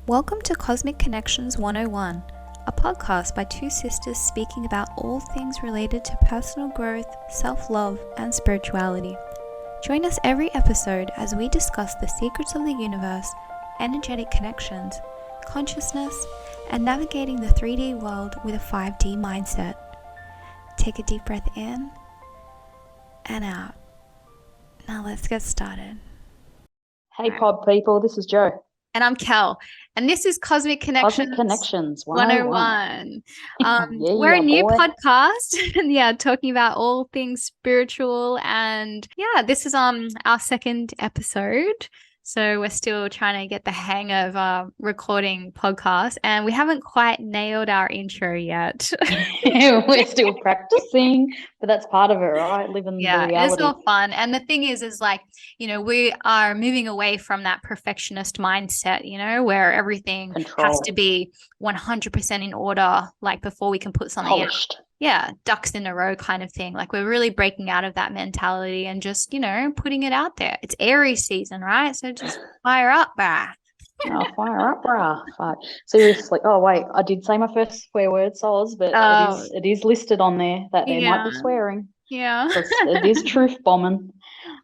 Welcome to Cosmic Connections 101, a podcast by two sisters speaking about all things related to personal growth, self-love, and spirituality. Join us every episode as we discuss the secrets of the universe, energetic connections, consciousness, and navigating the 3D world with a 5D mindset. Take a deep breath in and out. Now let's get started. Hey pod people, this is Joe. And I'm Kel, and this is Cosmic Connections 101. We're a new boy. podcast, and talking about all things spiritual. And this is our second episode. So we're still trying to get the hang of recording podcasts, and we haven't quite nailed our intro yet. We're still practicing, but that's part of it, right? Living the reality. It's all fun. And the thing is like, we are moving away from that perfectionist mindset, where everything has to be 100% in order, like before we can put something polished. Ducks in a row kind of thing. Like we're really breaking out of that mentality and just, putting it out there. It's Aries season, right? So just fire up, brah. Fire up, brah. Seriously. Oh, wait. I did say my first swear word, soz, but it is listed on there that there might be swearing. Yeah. It is truth bombing.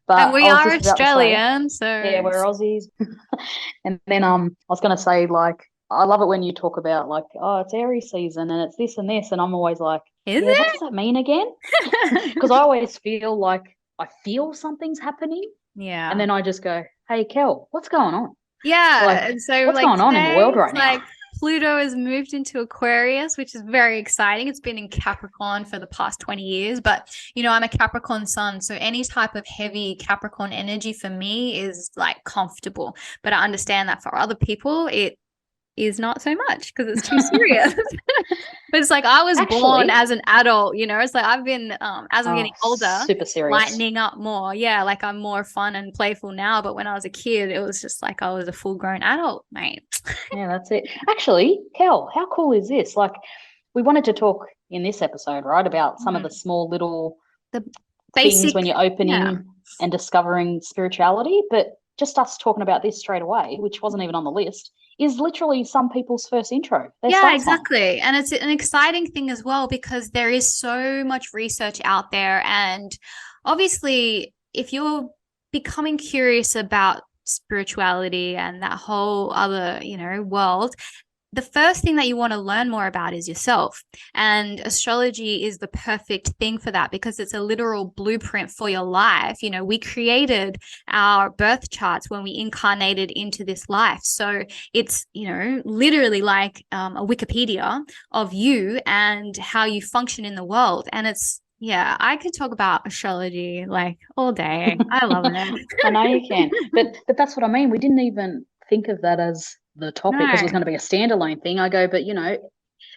But and we are Australian, so yeah, we're Aussies. And then I was going to say, like, I love it when you talk about like, oh, it's Aries season and it's this and this, and I'm always like, what does that mean again? Because I always feel like I feel something's happening. Yeah. And then I just go, hey, Kel, what's going on? Yeah. And so what's going on in the world right now? Pluto has moved into Aquarius, which is very exciting. It's been in Capricorn for the past 20 years, but I'm a Capricorn sun. So any type of heavy Capricorn energy for me is like comfortable, but I understand that for other people, it is not so much because it's too serious. But it's like I was born as an adult, it's like I've been as I'm getting older, super serious, lightening up more. Yeah, like I'm more fun and playful now, but when I was a kid it was just like I was a full-grown adult, mate. Yeah, that's it. Actually, Kel, how cool is this? Like, we wanted to talk in this episode, right, about some of the small little things when you're opening and discovering spirituality, but just us talking about this straight away, which wasn't even on the list, is literally some people's first intro. Exactly. And it's an exciting thing as well because there is so much research out there. And obviously, if you're becoming curious about spirituality and that whole other, world, the first thing that you want to learn more about is yourself. And astrology is the perfect thing for that because it's a literal blueprint for your life. We created our birth charts when we incarnated into this life. So it's, literally like a Wikipedia of you and how you function in the world. And it's, I could talk about astrology like all day. I love it. I know you can. But that's what I mean. We didn't even think of that as the topic because it was going to be a standalone thing. I go, but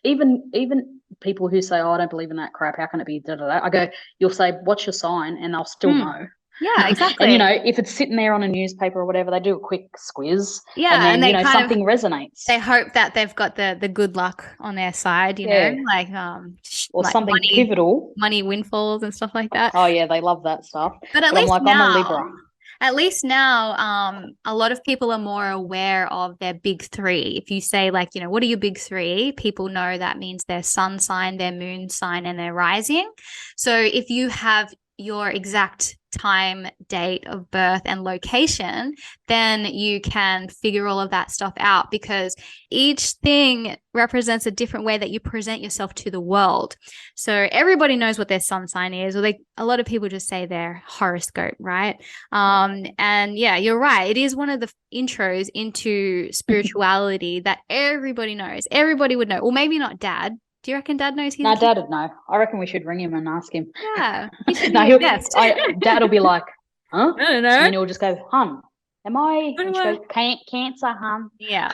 even people who say, oh, I don't believe in that crap, how can it be da, da, da? I go, you'll say, what's your sign? And they'll still know. Yeah, exactly. And if it's sitting there on a newspaper or whatever, they do a quick squiz. Yeah, and then something resonates. They hope that they've got the good luck on their side, like or like something pivotal, money windfalls and stuff like that. Oh yeah, they love that stuff. But I'm a Libra. At least now, a lot of people are more aware of their big three. If you say like, what are your big three? People know that means their sun sign, their moon sign, and their rising. So if you have your exact time, date of birth and location, then you can figure all of that stuff out because each thing represents a different way that you present yourself to the world. So everybody knows what their sun sign is, or a lot of people just say their horoscope, right? And yeah, you're right. It is one of the intros into spirituality that everybody knows. Everybody would know, or maybe not Dad. Do you reckon Dad knows his? No, Dad would know. I reckon we should ring him and ask him. Yeah. Dad will be like, huh? I don't know. And then he'll just go, hun, am I? And she'll go, cancer, hun. Yeah.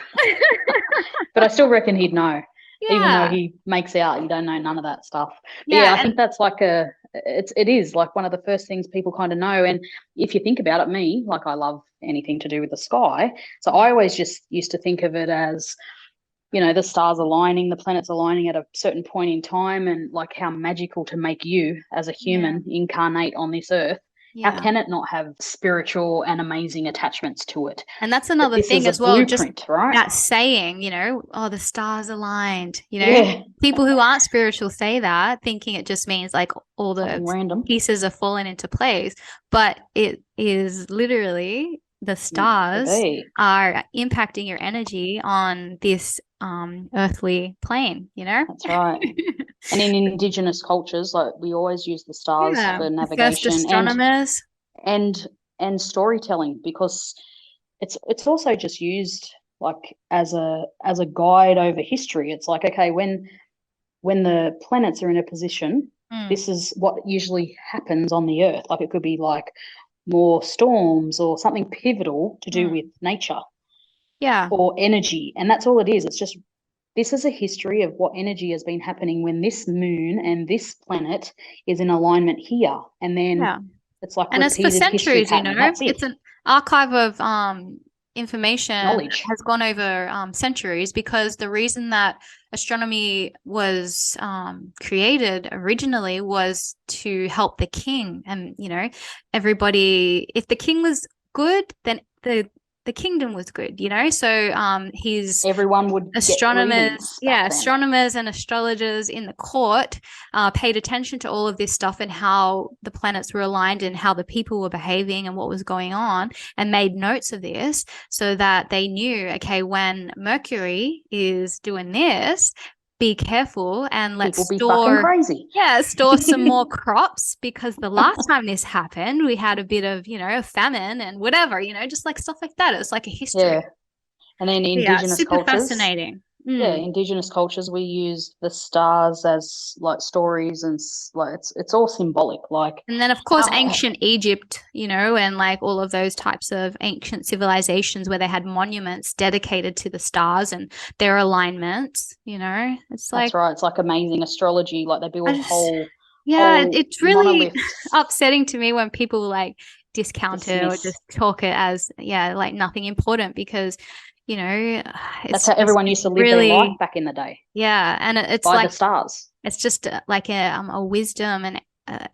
But I still reckon he'd know. Yeah. Even though he makes out you don't know none of that stuff. Yeah, I think that's like it is like one of the first things people kind of know. And if you think about it, me, like I love anything to do with the sky. So I always just used to think of it as, the stars aligning, the planets aligning at a certain point in time, and like how magical to make you as a human incarnate on this earth How Yeah. can it not have spiritual and amazing attachments to it? And that's But another this thing is a as well, just blueprint, right? that saying, oh, the stars aligned, Yeah, people who aren't spiritual say that thinking it just means like all the something random. pieces are falling into place, but it is literally the Meant to stars be. are impacting your energy on this earthly plane, That's right. And in indigenous cultures, like we always use the stars Yeah, for the first navigation astronomers. and and storytelling, because it's also just used like as a guide over history. It's like, okay, when the planets are in a position, Mm, this is what usually happens on the earth. Like it could be like more storms or something pivotal to do mm. with nature Yeah, or energy. And that's all it is. It's just this is a history of what energy has been happening when this moon and this planet is in alignment here. And then yeah. it's like And it's for repeated history centuries, pattern. And that's it. it's an archive of information Knowledge. has gone over centuries because the reason that astronomy was created originally was to help the king. And, everybody, if the king was good, then the kingdom was good, So his Everyone would get readings back then. astronomers and astrologers in the court paid attention to all of this stuff and how the planets were aligned and how the people were behaving and what was going on, and made notes of this so that they knew, okay, when Mercury is doing this, be careful and let's People be fucking crazy. store some more crops because the last time this happened, we had a bit of, a famine and whatever, just like stuff like that. It's like a history. Yeah. And then Yeah, it's indigenous super cultures, fascinating. yeah, Mm. indigenous cultures, we use the stars as like stories and like it's all symbolic. Like And then, of course, how ancient Egypt, and like all of those types of ancient civilizations where they had monuments dedicated to the stars and their alignments, it's that's like, right. It's like amazing astrology. Like they I build just, whole it's really monoliths. upsetting to me when people like discount it or Dismiss. just talk it as, like nothing important because, you know, That's how just, everyone used it's to live their life really, back in the day, yeah. And it's by the like, stars. it's just like a wisdom and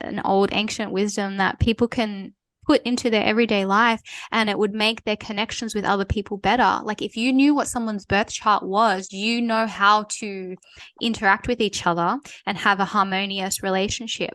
an old ancient wisdom that people can put into their everyday life, and it would make their connections with other people better. Like if you knew what someone's birth chart was, you know how to interact with each other and have a harmonious relationship.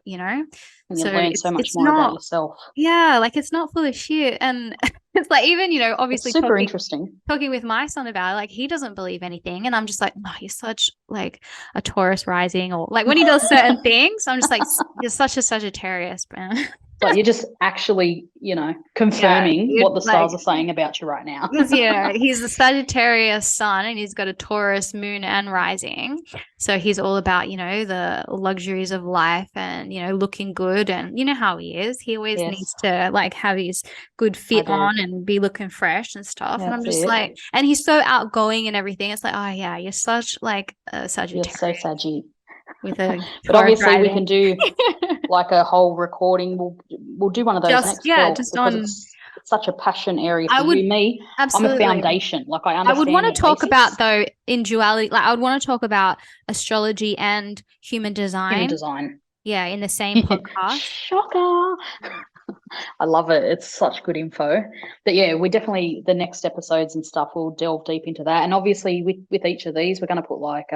And you So learn so much it's more about not, yourself. yeah, like it's not full of shit. And it's like, even, It's obviously super talking interesting. talking with my son about it, like he doesn't believe anything. And I'm just like, no, you're such like a Taurus rising, or like when he does certain things, I'm just like, you're such a Sagittarius, man. Like you're just actually, Yeah. confirming You're what the like, stars are saying about you right now. because he's a Sagittarius sun and he's got a Taurus moon and rising. So he's all about, the luxuries of life and, looking good. And you know how he is. He always Yes, needs to like have his good I fit do. on and be looking fresh and stuff. And I'm That's just it. like, and he's so outgoing and everything. It's like, oh yeah, you're such like a You're so Sagittarius saggy. with a But Taurus obviously we can rising. do like a whole recording. We'll do one of those Just, next, yeah, well, just because on, it's such a passion area I for would you. Me, I'm a absolutely. foundation. Like I I would understand want the to talk about basics. though in duality, like I would want to talk about astrology and human Human design. design. Yeah, in the same podcast. Shocker. I love it. It's such good info. But yeah, we definitely the next episodes and stuff we'll delve deep into that. And obviously with each of these, we're going to put like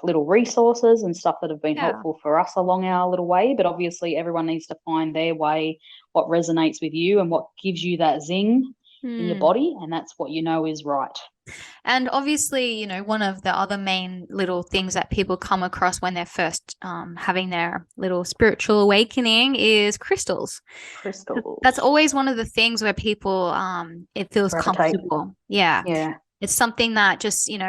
little resources and stuff that have been Yeah. helpful for us along our little way. But obviously everyone needs to find their way, what resonates with you and what gives you that zing in your Hmm. body, and that's what you know is right. And obviously, one of the other main little things that people come across when they're first having their little spiritual awakening is crystals. That's Crystals. always one of the things where people, it feels Gravitate. comfortable. Yeah. Yeah. It's something that just, it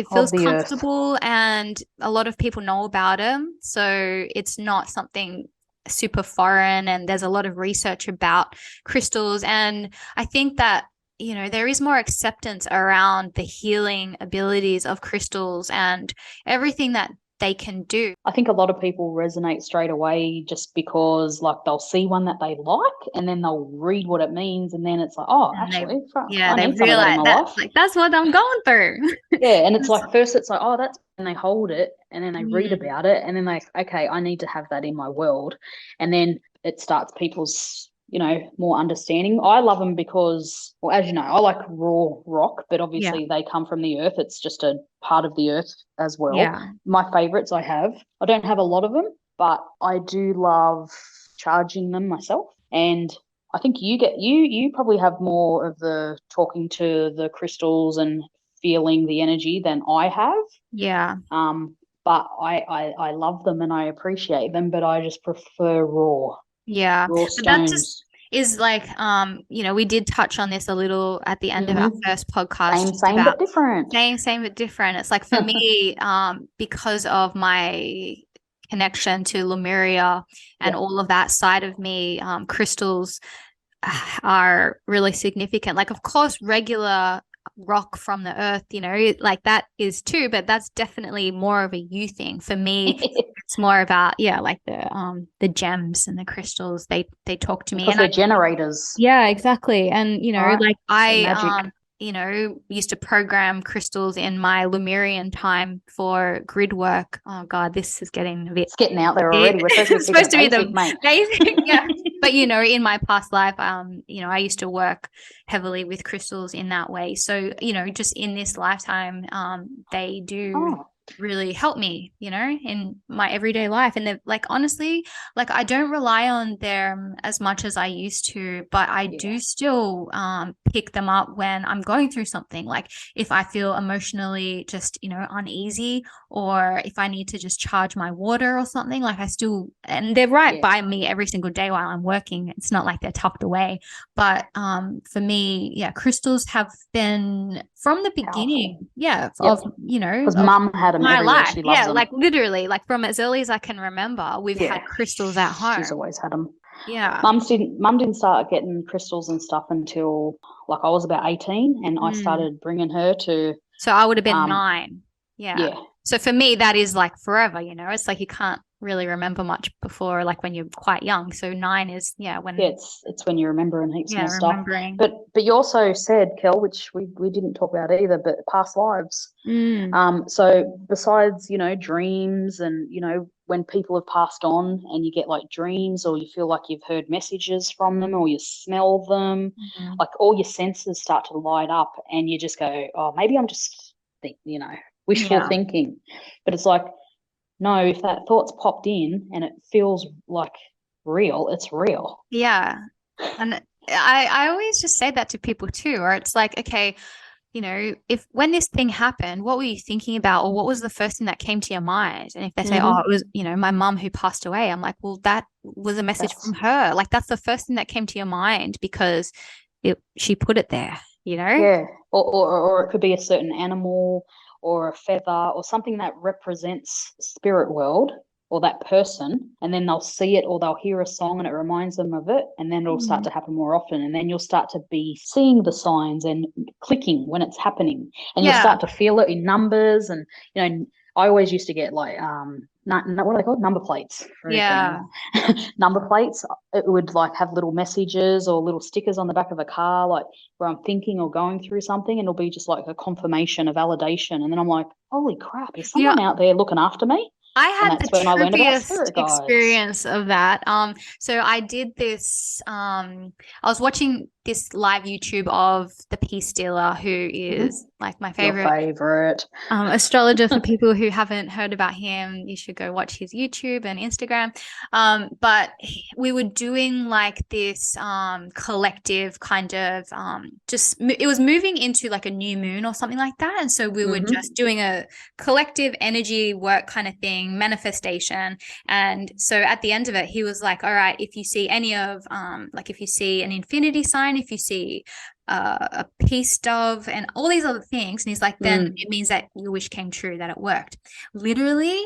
feels Of the earth. comfortable and a lot of people know about them. So it's not something super foreign, and there's a lot of research about crystals. And I think that, there is more acceptance around the healing abilities of crystals and everything that they can do. I think a lot of people resonate straight away just because like they'll see one that they like and then they'll read what it means and then it's like, oh, And actually, fuck, yeah, I they need some of that in realize my that life. like that's what I'm going through. Yeah, and it's like first it's like, oh, that's and they hold it and then they read Mm, about it and then like, okay, I need to have that in my world. And then it starts people's, more understanding. I love them because, well, as you know, I like raw rock, but Yeah. obviously they come from the earth. It's just a part of the earth as well. Yeah. My favorites I don't have a lot of them, but I do love charging them myself. And I think you probably have more of the talking to the crystals and feeling the energy than I have. Yeah. Um, but I love them and I appreciate them, but I just prefer Yeah. raw But that just stones. is like, we did touch on this a little at the end of our Hmm. first podcast, Same, just same, about but different. same but different. It's like for me, because of my connection to Lemuria and Yeah, all of that side of me, crystals are really significant. Like, of course, regular rock from the earth, like that is too, but that's definitely more of a you thing. For me, it's more about, yeah, like the gems and the crystals. They talk to me. because And I they're generators, yeah, exactly. And right? like They're I magic. used to program crystals in my Lemurian time for grid work. Oh God, this is getting a bit It's getting out there already. We're supposed to be it's keeping supposed it to be basic, the mate. basic, yeah. But in my past life, I used to work heavily with crystals in that way. So, just in this lifetime, they do Oh, really help me, in my everyday life. And they're like, honestly, like I don't rely on them as much as I used to, but I yeah, do still pick them up when I'm going through something. Like if I feel emotionally just, uneasy, or if I need to just charge my water or something, like I still, and they're right yeah, by me every single day while I'm working. It's not like they're tucked away. But for me, yeah, crystals have been from the powerful. beginning, yeah, Yep. of, Because of Mum had them my everywhere. life. She loves Yeah, them. like literally, like from as early as I can remember, we've Yeah, had crystals at she's home. always had them. Yeah. Mum didn't start getting crystals and stuff until like I was about 18, and I Mm. started bringing her to So I would have been um 9. Yeah. yeah, So for me, that is like forever, It's like you can't really remember much before, like when you're quite young. So 9 is, yeah, yeah, when, it's when you're remembering heaps yeah, more stuff. remembering. But you also said, Kel, which we didn't talk about either, but past lives. Mm. So besides, dreams and, when people have passed on and you get like dreams or you feel like you've heard messages from them or you smell them, Mm. like all your senses start to light up and you just go, oh, maybe I'm just wishful Yeah. thinking. But it's like, no, if that thought's popped in and it feels like real, it's real. Yeah. And I always just say that to people too, or it's like, okay, if when this thing happened, what were you thinking about, or what was the first thing that came to your mind? And if they say, oh, it Mm-hmm. was, my mum who passed away, I'm like, well, that was a message from That's her. Like that's the first thing that came to your mind because she put it there. Yeah, or it could be a certain animal or a feather or something that represents spirit world or that person, and then they'll see it or they'll hear a song and it reminds them of it, and then it'll start Mm. to happen more often, and then you'll start to be seeing the signs and clicking when it's happening, and you'll Yeah. start to feel it in numbers, and I always used to get like what are they called, number plates, for Yeah. example. Number plates, it would like have little messages or little stickers on the back of a car, like where I'm thinking or going through something, and it'll be just like a confirmation, a validation. And then I'm like, holy crap, is You know, someone out there looking after me? I And had the that's when I learned about trippiest spirit guides. experience of that. So I did this. I was watching this live YouTube of the Peace Dealer, who Mm-hmm. is like my Your favorite favorite. astrologer. For people who haven't heard about him, you should go watch his YouTube and Instagram. But we were doing like this collective kind of just it was moving into like a new moon or something like that, and so we were Mm-hmm. just doing a collective energy work kind of thing, manifestation. And so at the end of it, he was like, all right, if you see any of like if you see an infinity sign, if you see a peace dove and all these other things. And he's like, then Mm. it means that your wish came true, that it worked. Literally,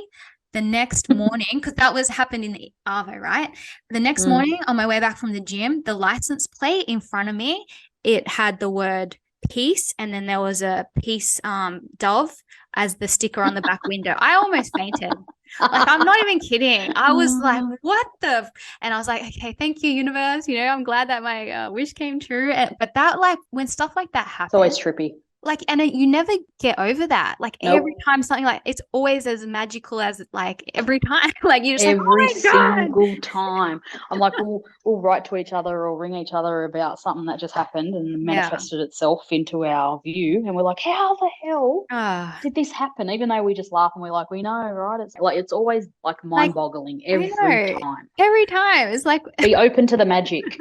the next morning, because that was happened in the Arvo, right? The next Mm. morning on my way back from the gym, the license plate in front of me, it had the word peace, and then there was a peace dove as the sticker on the back window. I almost fainted. Like, I'm not even kidding. I was like, what the? And I was like, okay, thank you, universe. I'm glad that my wish came true. But that, like, when stuff like that It's always happens, trippy. like, and you never get over that. Like every Nope. time something, like it's always as magical as like every time. Like you're just like, Every oh my God. single time. I'm like, we'll write to each other or ring each other about something that just happened and Yeah. manifested itself into our view. And we're like, how the hell Ah, did this happen? Even though we just laugh and we're like, we know, right? It's like it's always like like mind-boggling I every know. time. Every time. It's like Be open to the magic.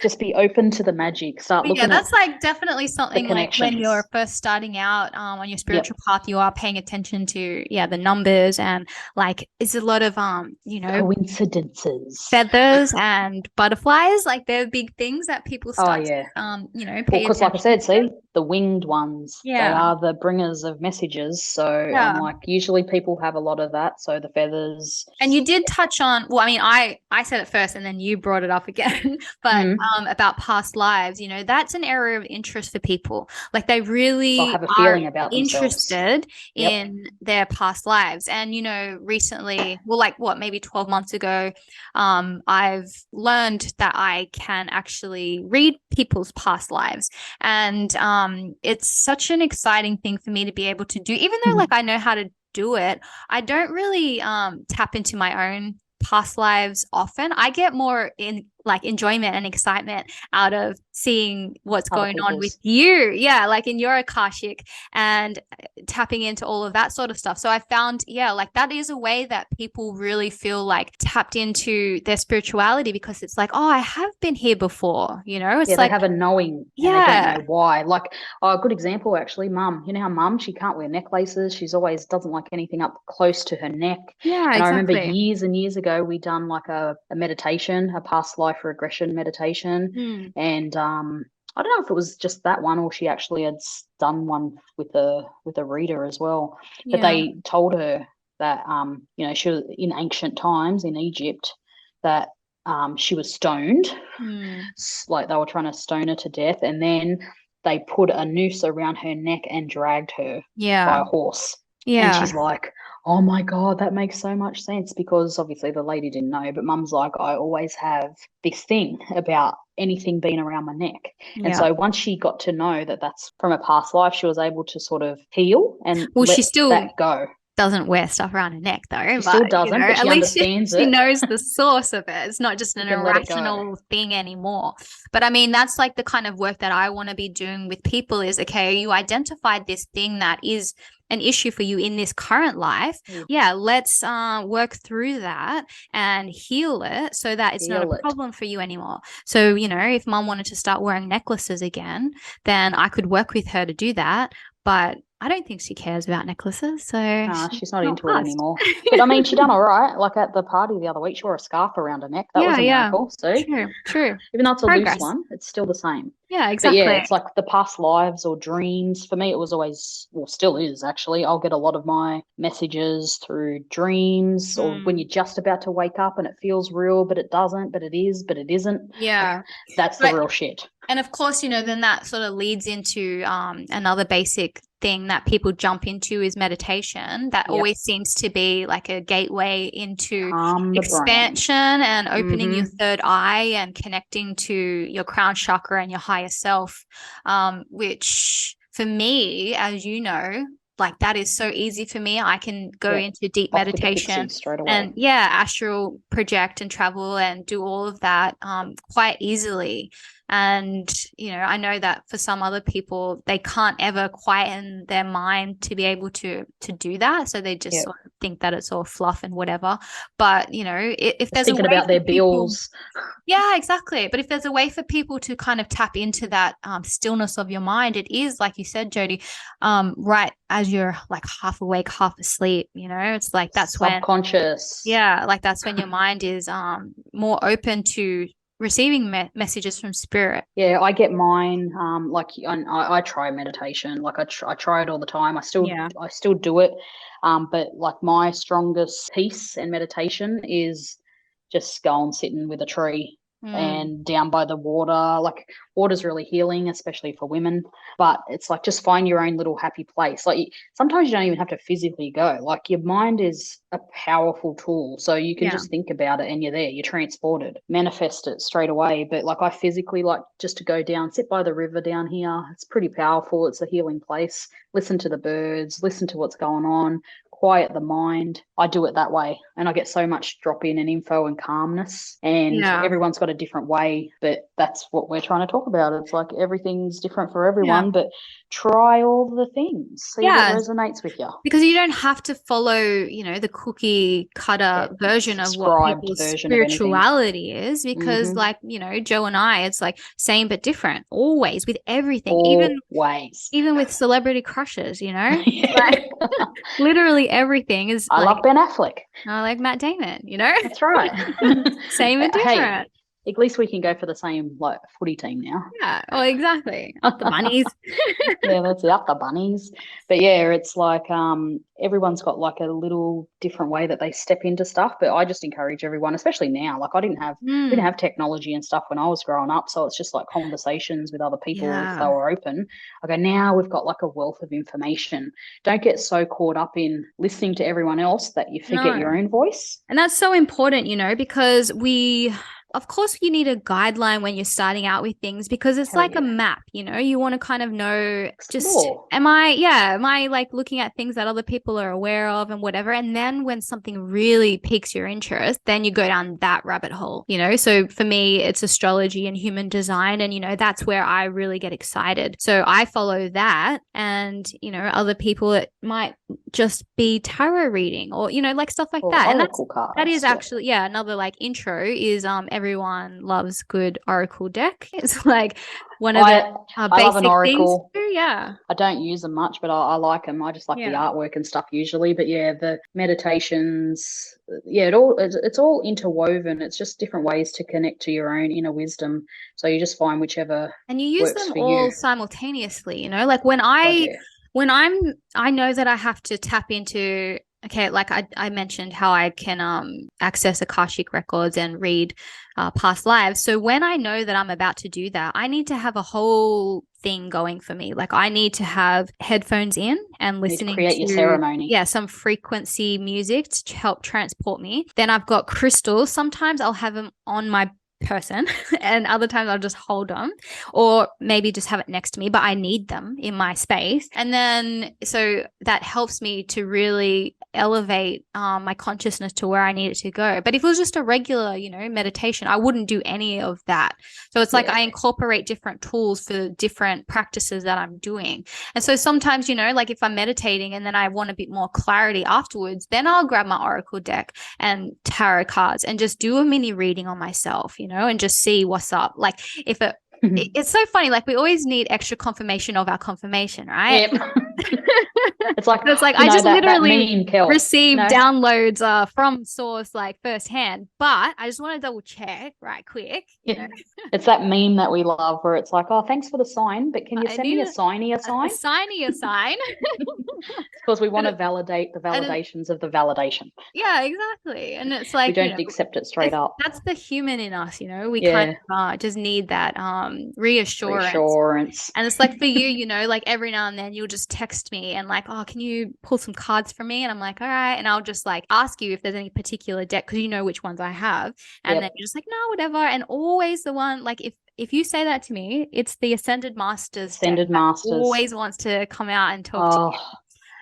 Just be open to the magic. Start but yeah, looking at that's like definitely the something like when you're connections. first starting out on your Yep. spiritual path, you are paying attention to the numbers and like it's a lot of Coincidences. feathers and butterflies. Like they're big things that people Oh start yeah. to Well, pay because like I attention said, to. see, the winged ones, they Yeah. are the bringers of messages. So I'm Yeah. like, usually people have a lot of that. So the feathers. And you did touch on, well, I mean, I said it first and then you brought it up again, but Mm. about past lives, that's an area of interest for people. Like they They'll really have a are feeling about themselves. interested Yep. in their past lives. And, recently, well, like what, maybe 12 months ago, I've learned that I can actually read people's past lives. And it's such an exciting thing for me to be able to do, even though like I know how to do it. I don't really tap into my own past lives often. I get more in like enjoyment and excitement out of seeing what's Other going on with people's. you. Yeah, like in your Akashic and tapping into all of that sort of stuff. So I found, yeah, like that is a way that people really feel like tapped into their spirituality because it's like, oh, I have been here before, Yeah, It's they like, have a knowing and they don't yeah, know why. Like, oh, a good example actually, mum. You know how mum, she can't wear necklaces. She's always doesn't like anything up close to her neck. yeah, And I remember exactly. years and years ago, we done like a meditation, a past life regression meditation. Hmm. And I don't know if it was just that one or she actually had done one with a reader as well. But Yeah. they told her that she was in ancient times in Egypt that she was stoned, Hmm. like they were trying to stone her to death, and then they put a noose around her neck and dragged her by Yeah. a horse. And Yeah. she's like, oh my God, that makes so much sense because obviously the lady didn't know, but mum's like, I always have this thing about anything being around my neck. And Yeah. so once she got to know that that's from a past life, she was able to sort of heal and Well, she let still that go. doesn't wear stuff around her neck though, She but still doesn't, but at she least understands she it. knows the source of it. It's not just She an can let it go. irrational thing anymore. But I mean, that's like the kind of work that I want to be doing with people is okay, you identified this thing that is an issue for you in this current life. Yeah. Yeah, let's work through that and heal it so that it's not a Heal it. problem for you anymore. So, if mom wanted to start wearing necklaces again, then I could work with her to do that. But I don't think she cares about necklaces, so Nah, she's she's not not into it fussed. anymore. But I mean, she done all right. Like at the party the other week, she wore a scarf around her neck. That was Yeah, a yeah. miracle. See, True, true. even though it's a loose Progress. one, it's still the same. Yeah, But yeah, exactly. it's like the past lives or dreams. For me, it was always, well, still is actually. I'll get a lot of my messages through dreams or when Mm, you're just about to wake up and it feels real, but it doesn't, but it is, but it isn't. yeah. That's the But real shit. and of course, then that sort of leads into another basic thing that people jump into is meditation. That Yep. always seems to be like a gateway into Calm the brain. expansion and opening your Mm-hmm. third eye and connecting to your crown chakra and your higher self, which for me, as you know, like that is so easy for me. I can go Yep. into deep Off with the meditation pixie straight and away. yeah, astral project and travel and do all of that quite easily. And, I know that for some other people, they can't ever quieten their mind to be able to do that. So they just Yep. sort of think that it's all fluff and whatever. But, if Just there's a thinking way about for their people, bills. yeah, exactly. But if there's a way for people to kind of tap into that stillness of your mind, it is, like you said, Jody, right as you're like half awake, half asleep, it's like that's when, Subconscious. yeah, like that's when your mind is more open to receiving messages from spirit. Yeah, I get mine. Like I try meditation. Like I try it all the time. Yeah. I still do it. But like my strongest peace and meditation is just go and sitting with a tree and down by the water. Like water's really healing, especially for women. But it's like just find your own little happy place. Like sometimes you don't even have to physically go. Like your mind is a powerful tool. So you can Yeah. just think about it and you're there, you're transported, manifest it straight away. But like I physically like just to go down, sit by the river down here. It's pretty powerful. It's a healing place. Listen to the birds, listen to what's going on, quiet the mind. I do it that way and I get so much drop in and info and calmness. And Yeah. everyone's got a different way, but that's what we're trying to talk about. It's like everything's different for Yeah. everyone, but try all the things, see what Yeah. resonates with you. Because you don't have to follow, the cookie Yeah, cutter version of what subscribed people's version of anything. spirituality is, because Mm-hmm. like, Joe and I, it's like same but different, always with everything, Always. even with celebrity crushes, Yeah. like literally everything is I like, love Ben Affleck. I like Matt Damon, That's right. same and Hey, different. at least we can go for the same like footy team now. Yeah. Oh, exactly. Up the bunnies. Yeah, that's it, up the bunnies. But yeah, it's like everyone's got like a little different way that they step into stuff. But I just encourage everyone, especially now. Like I didn't have we didn't Mm, have technology and stuff when I was growing up. So it's just like conversations with other people if they yeah. were open. I go, now we've got like a wealth of information. Don't get so caught up in listening to everyone else that you forget No. your own voice. And that's so important, because of course, you need a guideline when you're starting out with things, because it's Hell like a yeah. map, you want to kind of know, just, Explore. am I like looking at things that other people are aware of and whatever. And then when something really piques your interest, then you go down that rabbit hole. So for me, it's astrology and human design. And, that's where I really get excited. So I follow that. And, other people, it might just be tarot reading or, like stuff like Or that. And oracle that is cards. Yeah. actually, yeah, another like intro is everyone loves good oracle deck. It's like one of the I I love an basic things oracle. to do. Yeah. I don't use them much, but I like them. I just like the Yeah. artwork and stuff usually. But yeah, the meditations, yeah, it's all interwoven. It's just different ways to connect to your own inner wisdom. So you just find whichever And you use works them for all you. simultaneously, like God, yeah, when I know that I have to tap into, okay, like I mentioned how I can access Akashic records and read past lives. So when I know that I'm about to do that, I need to have a whole thing going for me. Like I need to have headphones in and you need to listening create your to, ceremony. yeah, some frequency music to help transport me. Then I've got crystals. Sometimes I'll have them on my person and other times I'll just hold them or maybe just have it next to me, but I need them in my space. And then so that helps me to really elevate my consciousness to where I need it to go. But if it was just a regular, meditation, I wouldn't do any of that. So it's like Yeah, I incorporate different tools for different practices that I'm doing. And so sometimes, like if I'm meditating and then I want a bit more clarity afterwards, then I'll grab my oracle deck and tarot cards and just do a mini reading on myself, and just see what's up. Like if it's so funny, like we always need extra confirmation of our confirmation, right? yep. It's like It's like I just that literally meme, Kel. receive You know, downloads from source like firsthand, but I just want to double check right quick. yeah. It's that meme that we love where it's like, oh, thanks for the sign, but can you I send need me a signy a a sign? signy a sign. Because we want to and, validate the and validations of the validation. yeah, exactly. And it's We like, don't accept it straight up. that's the human in us. We kind Yeah, of just need that reassurance. reassurance. And it's like for you, like every now and then you'll just text me and like, oh, can you pull some cards for me? And I'm like, all right. And I'll just like ask you if there's any particular deck because you know which ones I have. And then Yep. you're just like, no, whatever. And always the one, like if you say that to me, it's the Ascended Masters deck Ascended that Masters. always wants to come out and talk to you. Oh,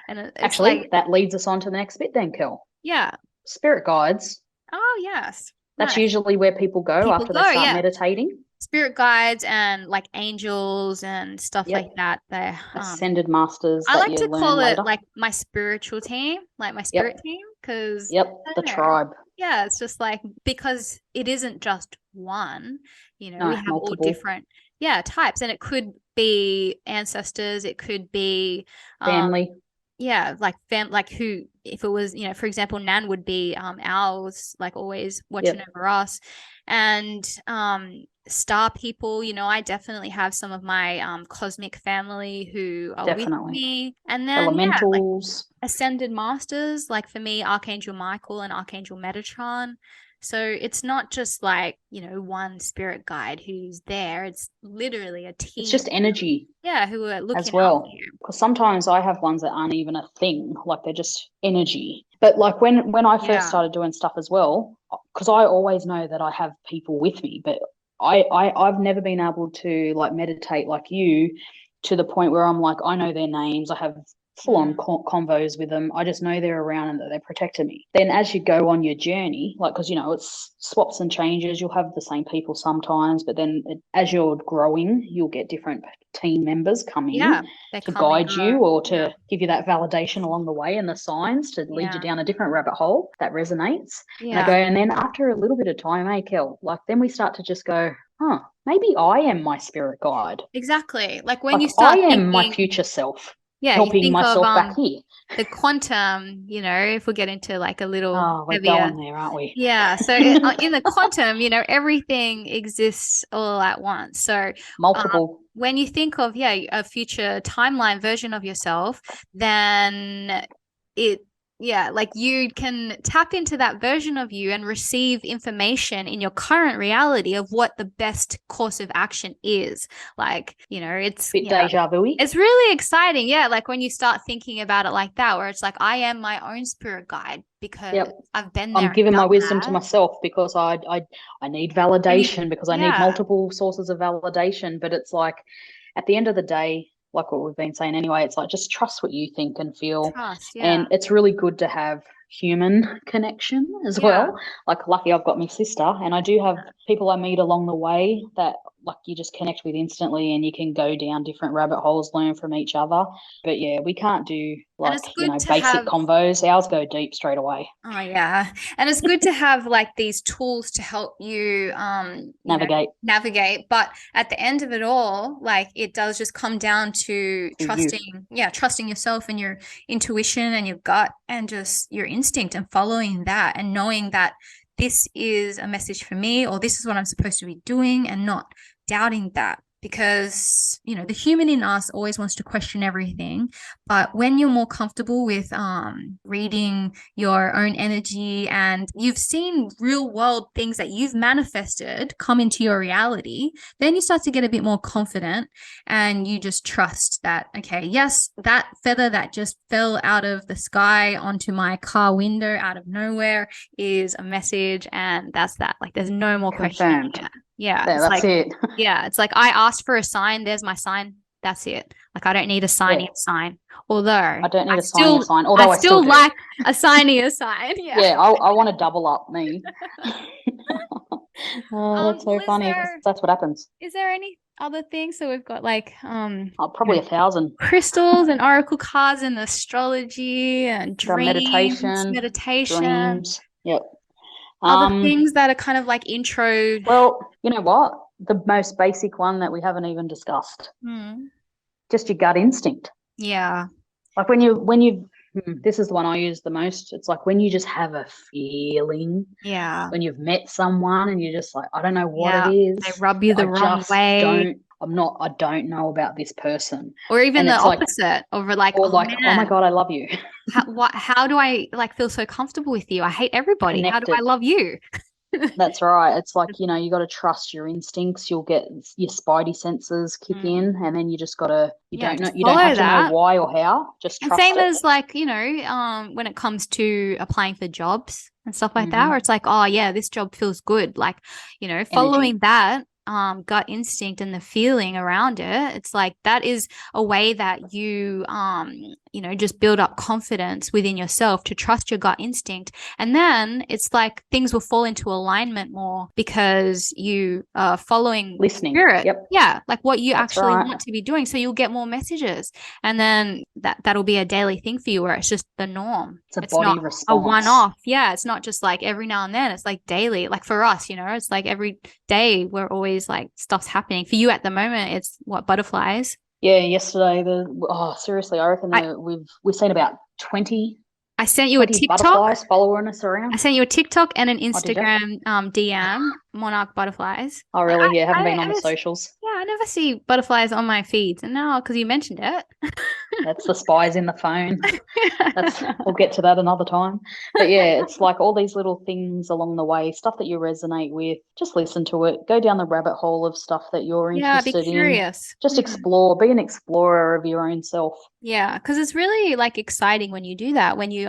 And it's actually, like, that leads us on to the next bit then, Kel. yeah. Spirit guides. Oh, yes. That's Nice. usually where people go People after they go, start yeah. meditating. Spirit guides and like angels and stuff like Yep. that. They Ascended Masters I that like you to learn call it later. like my spiritual team, like my spirit Yep. team, because Yep. I The don't know. tribe. Yeah, it's just like because it isn't just one, we No, have all multiple. different, yeah, types, and it could be ancestors, it could be, Family. yeah, like like who, if it was, for example, Nan would be owls, like always watching Yep. over us, and star people. I definitely have some of my cosmic family who are with Definitely. me, and then yeah, like Elementals. ascended masters, like for me, Archangel Michael and Archangel Metatron. So it's not just like, one spirit guide who's there. It's literally a It's team. just energy Yeah, who are as looking out for well. you. Because sometimes I have ones that aren't even a thing, like they're just energy. But like when I first Yeah. started doing stuff as well, because I always know that I have people with me, but I've never been able to like meditate like you to the point where I'm like, I know their names, I have full on Mm. convos with them. I just know they're around and that they're protecting me. Then as you go on your journey, like, because it's swaps and changes, you'll have the same people sometimes, but then as you're growing, you'll get different team members come in Yeah. They to come and guide go. you or Yeah. to give you that validation along the way and the signs to lead you Yeah. down a different rabbit hole that resonates. And I go, Yeah. and then after a little bit of time, hey, Kel, like then we start to just go, huh, maybe I am my spirit guide. Exactly. Like when Like you I start am my thinking, future self, yeah, you helping think of myself back here. the quantum, if we get into like a little Oh, we're heavier. going there, aren't we? Yeah. So in the quantum, everything exists all at once. So Multiple. when you think of, yeah, a future timeline version of yourself, then it, yeah, like you can tap into that version of you and receive information in your current reality of what the best course of action is. Like, Bit deja vu. it's really exciting. Yeah. Like when you start thinking about it like that, where it's like, I am my own spirit guide because Yep. I've been I'm there and giving my done wisdom to that. myself because I need And you, validation because I need yeah, multiple sources of validation. But it's like at the end of the day, like what we've been saying anyway, it's like just trust what you think and feel. trust. Yeah. And it's really good to have human connection as Yeah. well. Like lucky I've got my sister and I do have people I meet along the way that like you just connect with instantly and you can go down different rabbit holes, learn from each other. But yeah, we can't do And like, it's good to basic have. convos. Ours go deep straight away. Oh yeah. And it's good to have like these tools to help you Navigate navigate. But at the end of it all, like it does just come down to to you. trusting yourself and your intuition and your gut and just your instinct and following that and knowing that this is a message for me or this is what I'm supposed to be doing and not doubting that. Because, the human in us always wants to question everything. But when you're more comfortable with reading your own energy and you've seen real world things that you've manifested come into your reality, then you start to get a bit more confident and you just trust that, okay, yes, that feather that just fell out of the sky onto my car window out of nowhere is a message. And that's that. Like, there's no more questioning. Confirmed. Yeah. Yeah, It's that's like, it. yeah, it's like I asked for a sign. There's my sign. That's it. Like I don't need a Yeah. signing sign. Although I don't I need a signing a still sign, I although I still still do. like assigning a sign. Yeah. Yeah, I want to double up me. Oh, that's Well, so funny because that's what happens. is there any other things? So we've got like Oh, probably 1,000. crystals and oracle cards and astrology and Got dreams, meditation, meditation, dreams. Yep. other Um, things that are kind of like intro. well, you know what? The most basic one that we haven't even discussed. Hmm. Just your gut instinct. Yeah. Like this is the one I use the most. It's like when you just have a feeling Yeah. when you've met someone and you're just like, I don't know what it Yeah. They is, rub you but the wrong way. I don't know about this person. Or even And the it's like, opposite of like, or oh like, oh my man, God, I love you. how do I like feel so comfortable with you? I hate everybody. How do I Connected. love you? That's right. It's like, you got to trust your instincts. You'll get your spidey senses kick Mm. in, and then you just got to, Yeah, just you don't follow have to know that. why or how, just And trust same it. as like, when it comes to applying for jobs and stuff like that, where Hmm. it's like, oh yeah, this job feels good. Like, Energy. following that gut instinct and the feeling around it, it's like that is a way that you just build up confidence within yourself to trust your gut instinct. And then it's like things will fall into alignment more because you are following Listening. spirit. Yep. Yeah, like what you That's actually right. want to be doing. So you'll get more messages and then that'll be a daily thing for you where it's just the norm. It's a It's not body a response. one-off. Yeah, it's not just like every now and then. It's like daily. Like for us, it's like every day we're always like stuff's happening. For you at the moment, it's what, butterflies? Yeah, yesterday seriously, I reckon I we've seen about 20 I sent you a 20 TikTok. butterflies following us I around. sent you a TikTok and an Oh, did you? Instagram DM, monarch butterflies. Oh, Like really? Yeah, haven't been on the I just socials. yeah, I never see butterflies on my feeds. And now, because you mentioned it. That's the spies in the phone. We'll get to that another time. But yeah, it's like all these little things along the way, stuff that you resonate with. Just listen to it. Go down the rabbit hole of stuff that you're Yeah, be interested in. curious. Just explore. Be an explorer of your own self. Yeah, because it's really like exciting when you do that, when you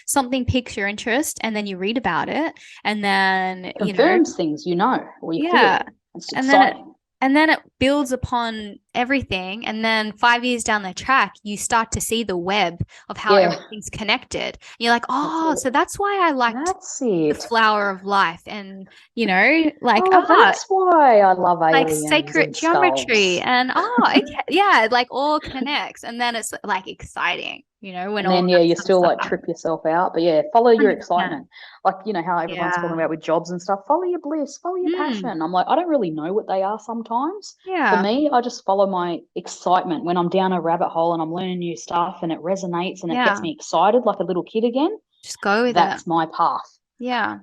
something piques your interest and then you read about it and then, Confirms things, or you yeah. feel. It's And then exciting. it builds upon everything. And then 5 years down the track, you start to see the web of how Yeah, everything's connected. You're like, that's oh, it. so that's why I liked That's the it. flower of life and, like, Oh, that's why I love like aliens sacred and geometry skulls. and okay, yeah, it like all connects. And then it's like exciting, when And all of then, yeah, that you sort of still stuff like trip happens. yourself out. But yeah, follow your 100%. excitement. Like, how everyone's talking Yeah. about with jobs and stuff. Follow your bliss, follow your Mm, passion. I'm like, I don't really know what they are sometimes. For yeah. me, I just follow my excitement when I'm down a rabbit hole and I'm learning new stuff and it resonates and it gets Yeah. me excited like a little kid again. Just go with it. That's my path. Yeah.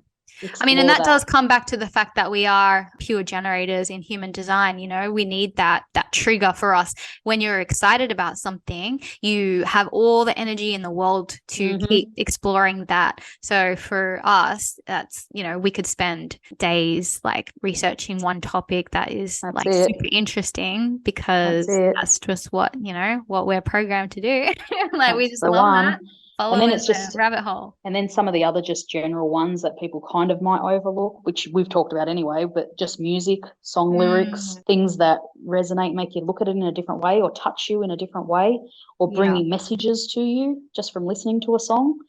I mean, and Explore that that. does come back to the fact that we are pure generators in human design. We need that trigger for us. When you're excited about something, you have all the energy in the world to keep Hmm. exploring that. So for us, that's, we could spend days like researching one topic that is That's like it. super interesting That's because it. that's just what we're programmed to do. Like we That's just the love that. one. And then Following it's the just rabbit hole. And then some of the other just general ones that people kind of might overlook, which we've talked about anyway, but just music, song lyrics, Mm, things that resonate, make you look at it in a different way or touch you in a different way or yeah. bringing messages to you just from listening to a song.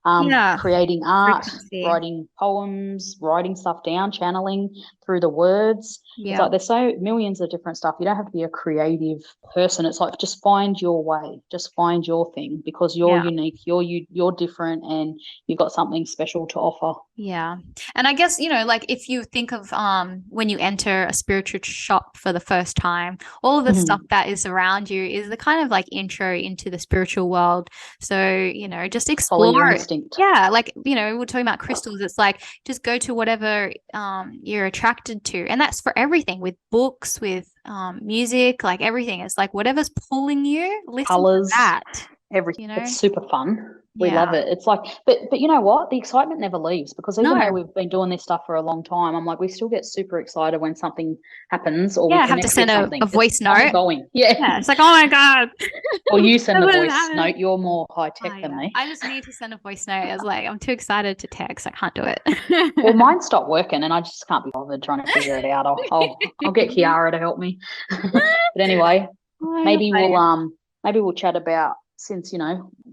Yeah. Creating art, Frequency. writing poems, writing stuff down, channeling through the words. It's Yeah. like there's so millions of different stuff. You don't have to be a creative person. It's like just find your way, just find your thing because you're Yeah. unique, you're different, and you've got something special to offer. Yeah. And I guess, like if you think of when you enter a spiritual shop for the first time, all of the stuff that is around you is the kind of like intro into the spiritual world. So, just Follow your explore it. instinct. Yeah, like, we're talking about crystals. It's like just go to whatever you're attracted to. And that's for everything with books, with music, like everything. It's like whatever's pulling you, listen to Colors, that, everything. you know? It's super fun. We love Yeah. it. It's like, but you know what? The excitement never leaves because even though No. we've been doing this stuff for a long time, I'm like, we still get super excited when something happens or we Yeah, I have to connect with send a something. It's voice note. ongoing. Yeah. Yeah, it's like, oh my God. Or you send This the is voice happening. note. You're more high Oh tech than yeah. me. I just need to send a voice note. I was like, I'm too excited to text. I can't do Well, it. mine stopped working, and I just can't be bothered trying to figure it out. I'll get Kiara to help me. But anyway, Oh, you're maybe funny. we'll chat about since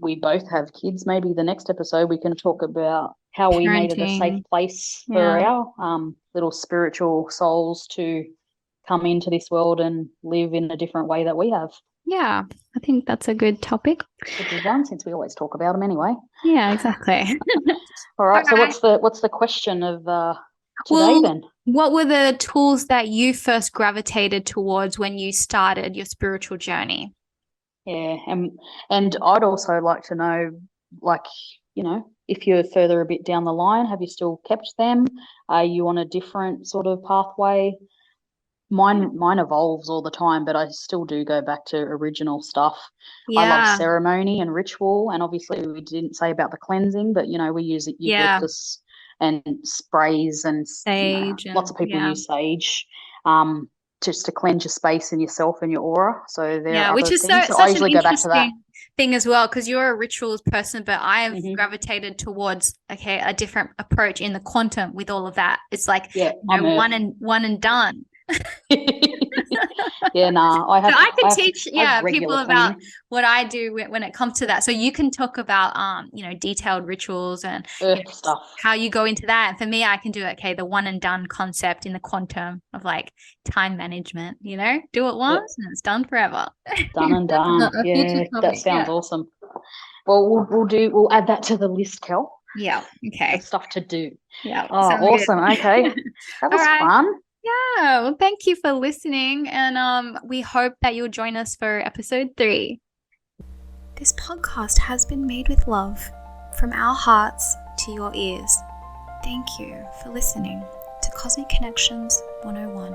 we both have kids. Maybe the next episode we can talk about how we made it a safe Parenting. place for Yeah. our little spiritual souls to come into this world and live in a different way that we have. Yeah. I think that's a good topic. A good one, since we always talk about them anyway. Yeah, exactly. All All right. So right. what's the question of today Well, then? what were the tools that you first gravitated towards when you started your spiritual journey? Yeah, and I'd also like to know, like, if you're further a bit down the line, have you still kept them? Are you on a different sort of pathway? Mine evolves all the time, but I still do go back to original stuff. I love Yeah. ceremony and ritual, and obviously we didn't say about the cleansing, but we use Yeah. eucalyptus and sprays, and Sage lots and of people yeah. use sage. Just to cleanse your space and yourself and your aura. So there Yeah, are which other is things. So I such an usually go back to that. interesting thing as well, because you're a rituals person, but I have Hmm. gravitated towards a different approach in the quantum with all of that. It's like, Yeah, I'm Earth. one and done. Yeah, nah. I So have I can I have teach, I have people regular about cleaning. what I do when it comes to that. So you can talk about, detailed rituals and Earth stuff. how you go into that. And for me, I can do okay, the one and done concept in the quantum of like time management. Do it Yep, once and it's done forever. done and That's done. a future Yeah, that topic. sounds Yeah. awesome. Well, we'll add that to the list, Kel, Yeah. of Okay. stuff to do. Yeah. Oh, Sounds good. awesome. Okay, that All was right. fun. Yeah. Well, thank you for listening. And we hope that you'll join us for episode 3. This podcast has been made with love from our hearts to your ears. Thank you for listening to Cosmic Connections 101.